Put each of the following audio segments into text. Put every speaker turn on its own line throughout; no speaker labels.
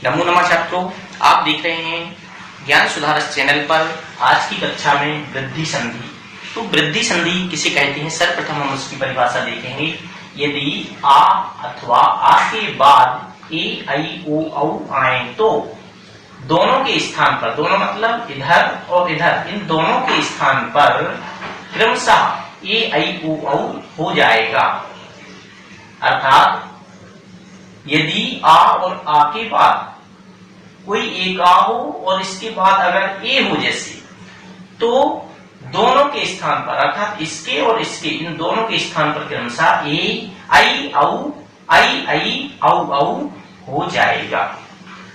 नमो नमः छात्रों, आप देख रहे हैं ज्ञान सुधारक चैनल पर। आज की कक्षा में वृद्धि संधि। तो वृद्धि संधि किसे कहते हैं, सर्वप्रथम हम उसकी परिभाषा देखेंगे। यदि आ अथवा आ के बाद ए आई ओ औ आए तो दोनों के स्थान पर, दोनों मतलब इधर और इधर, इन दोनों के स्थान पर क्रमशः ए आई ओ औ हो जाएगा। अर्थात यदि आ और आ के बाद कोई एक आ हो और इसके बाद अगर ए हो जैसे, तो दोनों के स्थान पर अर्थात इसके और इसके, इन दोनों के स्थान पर क्रमशः ए आई औ हो जाएगा।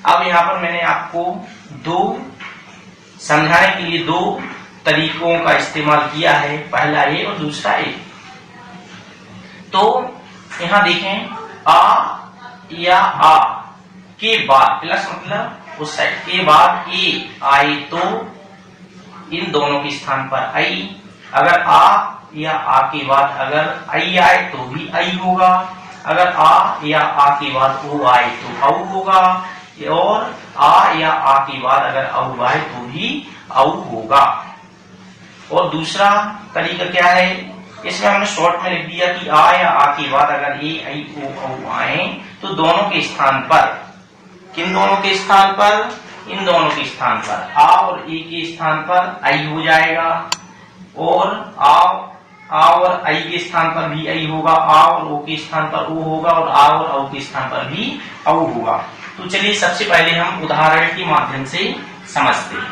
अब यहाँ पर मैंने आपको समझाने के लिए दो तरीकों का इस्तेमाल किया है, पहला ए और दूसरा ए। तो यहाँ देखें, आ या आ के बाद प्लस मतलब उस साइड के बाद ए आए तो इन दोनों के स्थान पर आई। अगर आ या आ के बाद अगर आई आए तो भी आई होगा। अगर आ या आ के बाद ओ आए तो औ होगा, और आ या आ के बाद अगर औ आए तो भी औ होगा। और दूसरा तरीका क्या है, इसमें हमने शॉर्ट में लिख दिया कि आ या आ के बाद अगर ए आई ओ औ आए तो दोनों के स्थान पर, किन दोनों के स्थान पर, इन दोनों के स्थान पर आ और ए के स्थान पर आई हो जाएगा, और आ और आई के स्थान पर भी आई होगा, आ और ओ के स्थान पर ओ होगा, और आ और औ के स्थान पर भी औ होगा। तो चलिए सबसे पहले हम उदाहरण के माध्यम से समझते हैं।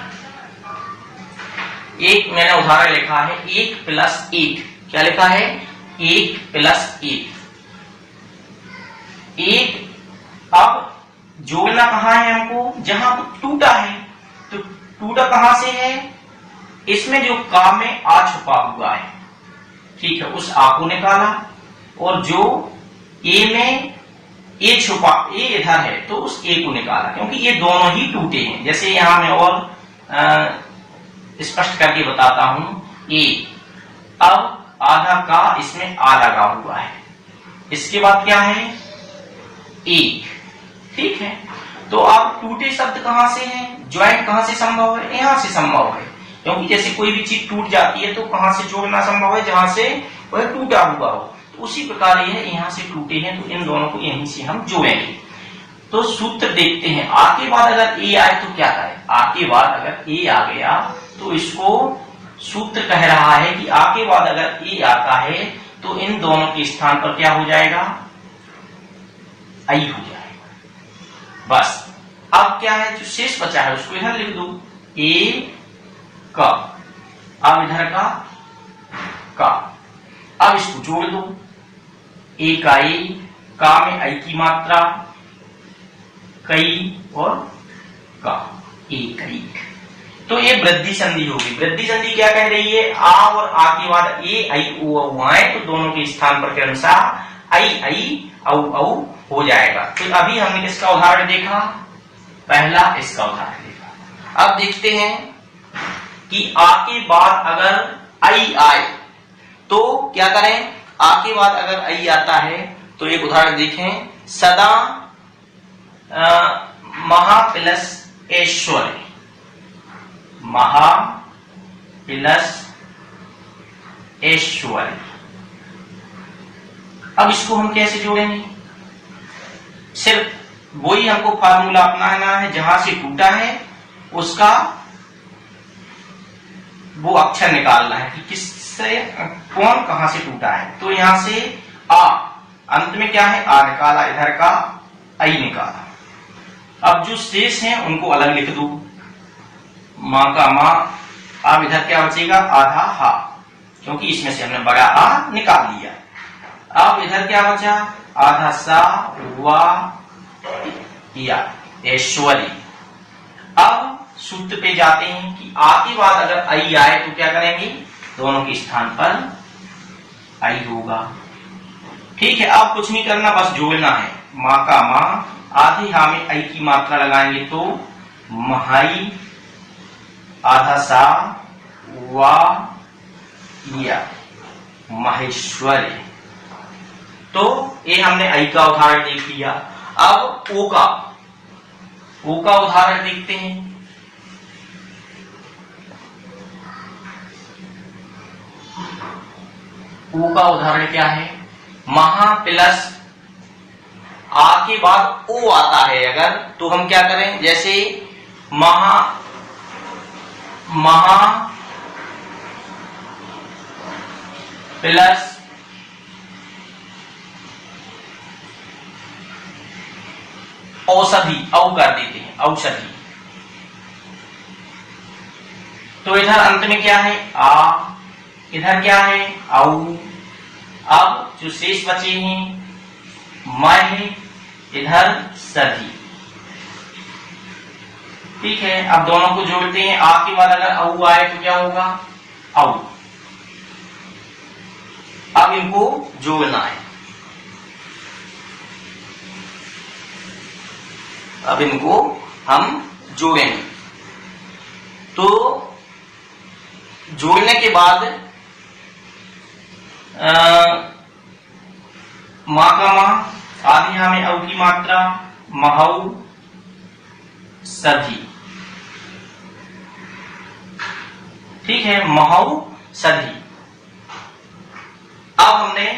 एक मैंने उदाहरण लिखा है 1 + 1। क्या लिखा है? 1 + 1। अब जोड़ना कहाँ है हमको, जहां टूटा है। तो टूटा कहां से है, इसमें जो का में आ छुपा हुआ है, ठीक है, उस आ को निकाला। और जो ए में ए छुपा, ए इधर है तो उस ए को निकाला, क्योंकि ये दोनों ही टूटे हैं। जैसे यहां मैं और स्पष्ट करके बताता हूं। ए, अब आधा का इसमें आ लगा हुआ है, इसके बाद क्या है, एक, ठीक है। तो अब टूटे शब्द कहां से हैं, ज्वाइंट कहां से संभव है, यहां से संभव है। क्योंकि जैसे कोई भी चीज टूट जाती है तो कहां से जोड़ना संभव है, जहां से वह टूटा हुआ हो। तो उसी प्रकार यह यहां से टूटे हैं, तो इन दोनों को यहीं से हम जोड़ेंगे। तो सूत्र देखते हैं। आ के बाद अगर ए आए तो क्या करें, आ के बाद अगर ए आ गया तो इसको सूत्र कह रहा है कि आ के बाद अगर ए आता है तो इन दोनों के स्थान पर क्या हो जाएगा, आई हो जाएगा। बस अब क्या है, जो शेष बचा है उसको इधर लिख दो, ए का, अब इधर का। अब इसको जोड़ दो, ए का ए, का में आई की मात्रा, कई और का, एक एक। तो ये वृद्धि संधि होगी। वृद्धि संधि क्या कह रही है, आ और आ के बाद ए आई ओ औ आए तो दोनों के स्थान पर क्रमशः आई औ हो जाएगा। तो अभी हमने किसका उदाहरण देखा, पहला इसका उदाहरण देखा। अब देखते हैं कि आ के बाद अगर आई आए तो क्या करें। आ के बाद अगर आई आता है तो एक उदाहरण देखें, सदा महा प्लस ऐश्वर्य, महा प्लस ऐश्वर्य। अब इसको हम कैसे जोड़ेंगे, सिर्फ वही हमको फार्मूला अपनाना है, जहां से टूटा है उसका वो अक्षर निकालना है कि किससे कौन कहां से टूटा है। तो यहां से आ, अंत में क्या है, आ निकाला, इधर का आई निकाला। अब जो शेष हैं उनको अलग लिख दो, मां का मां। अब इधर क्या बचेगा, आधा हा, क्योंकि इसमें से हमने बड़ा आ निकाल लिया। अब इधर क्या बचा, आधा सा वा या ऐश्वर्य। अब सूत्र पे जाते हैं कि आ के बाद अगर आई आए तो क्या करेंगे, दोनों के स्थान पर आई होगा, ठीक है। अब कुछ नहीं करना, बस जोड़ना है। मां का मां, आधे हा में आई की मात्रा लगाएंगे तो महाई, आधा सा वा या महेश्वरी। तो ये हमने आई का उदाहरण देख लिया। अब ओ का, ओ का उदाहरण देखते हैं। ओ का उदाहरण क्या है? महा प्लस आ के बाद ओ आता है अगर, तो हम क्या करें, जैसे महा प्लस औषधि, औ कर देते हैं, औषधि। तो इधर अंत में क्या है? आ, इधर क्या है? औ। अब जो शेष बचे हैं मह, इधर सधी। ठीक है, अब दोनों को जोड़ते हैं। आ के बाद अगर औ आए तो क्या होगा? औ। अब इनको जोड़ना है। अब इनको हम जोड़ेंगे। तो जोड़ने के बाद माँ का माँ, आदि यहाँ में औ की मात्रा, महौ सधी। ठीक है, महौ सधी। अब हमने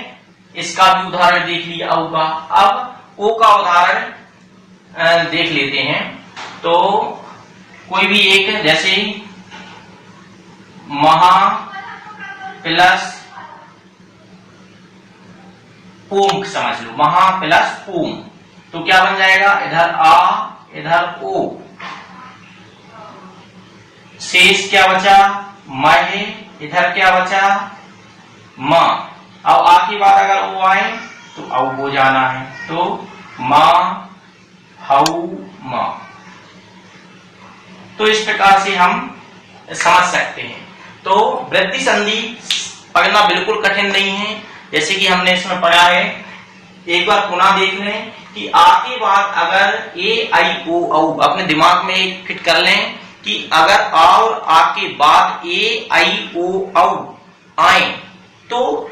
इसका भी उदाहरण देख लिया औ का। अब ओ का उदाहरण देख लेते हैं। तो कोई भी एक, जैसे महा प्लस ओम समझ लो, महा प्लस ओम, तो क्या बन जाएगा? इधर आ, इधर ओ, शेष क्या बचा? मह, इधर क्या बचा? म। अब आ के बाद अगर ओ आए तो औ हो जाना है, तो मा हौ म। तो इस प्रकार से हम समझ सकते हैं। तो वृद्धि संधि पढ़ना बिल्कुल कठिन नहीं है, जैसे कि हमने इसमें पढ़ा है। एक बार पुनः देख लें कि आ के बाद अगर ए आई ओ औ, अपने दिमाग में एक फिट कर लें कि अगर आ और आ के बाद ए आई ओ औ आए तो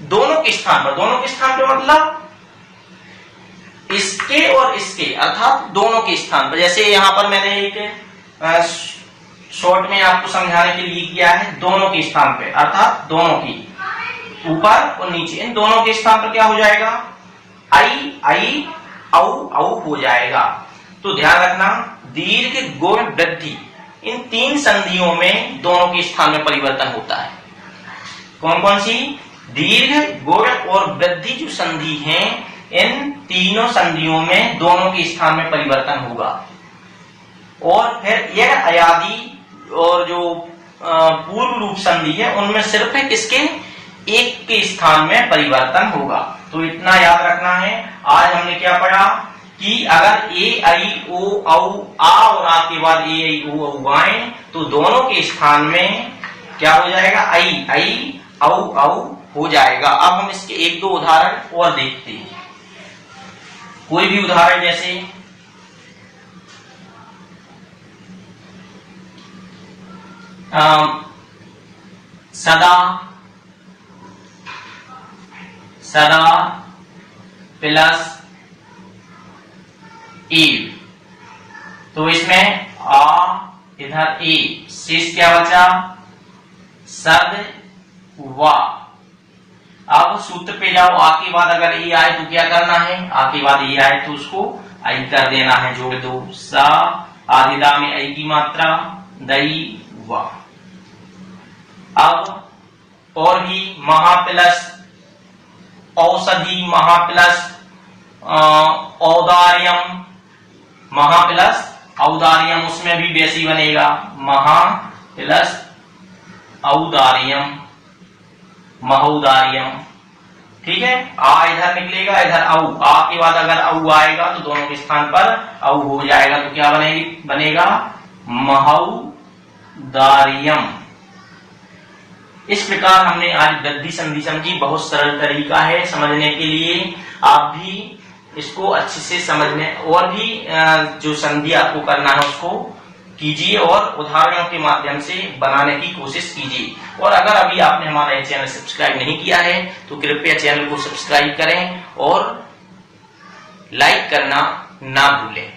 दोनों के स्थान पर मतलब इसके और इसके, अर्थात दोनों के स्थान पर। जैसे यहां पर मैंने एक शॉर्ट में आपको समझाने के लिए किया है, दोनों के स्थान पे, अर्थात दोनों की, ऊपर और नीचे, इन दोनों के स्थान पर क्या हो जाएगा? आई आई औ औ हो जाएगा। तो ध्यान रखना, दीर्घ गुण वृद्धि, इन तीन संधियों में दोनों के स्थान में परिवर्तन होता है। कौन कौन सी? दीर्घ, गुण और वृद्धि जो संधि हैं, इन तीनों संधियों में दोनों के स्थान में परिवर्तन होगा। और फिर यह अयादि और जो पूर्व रूप संधि है, उनमें सिर्फ इसके एक के स्थान में परिवर्तन होगा। तो इतना याद रखना है। आज हमने क्या पढ़ा कि अगर ए आई ओ औ, आ और आ के बाद ए आई ओ औ आए तो दोनों के स्थान में क्या हो जाएगा? आई आई औ औ हो जाएगा। अब हम इसके एक दो उदाहरण और देखते हैं। कोई भी उदाहरण, जैसे सदा, सदा प्लस ए, तो इसमें आ, इधर ए, शेष क्या बचा? सद वा। अब सूत्र पे जाओ, आ के बाद अगर ए आए तो क्या करना है? आ के बाद ए आए तो उसको आई कर देना है, जोड़ दो। सा, आदिदा में आई की मात्रा, दई वा। अब और भी महा प्लस औषधि, महा प्लस औदार्यम, महा प्लस औदार्यम, उसमें भी वैसे ही बनेगा, महा प्लस औदार्यम, महौदार्यम। ठीक है, आ इधर निकलेगा, इधर औ, आ के बाद अगर औ आएगा तो दोनों के स्थान पर औ हो जाएगा, तो क्या बनेगा? महौदार्यम। इस प्रकार हमने आज वृद्धि संधि समझी। बहुत सरल तरीका है समझने के लिए, आप भी इसको अच्छे से समझने, और भी जो संधि आपको करना है उसको कीजिए और उदाहरणों के माध्यम से बनाने की कोशिश कीजिए। और अगर अभी आपने हमारा चैनल सब्सक्राइब नहीं किया है तो कृपया चैनल को सब्सक्राइब करें और लाइक करना ना भूलें।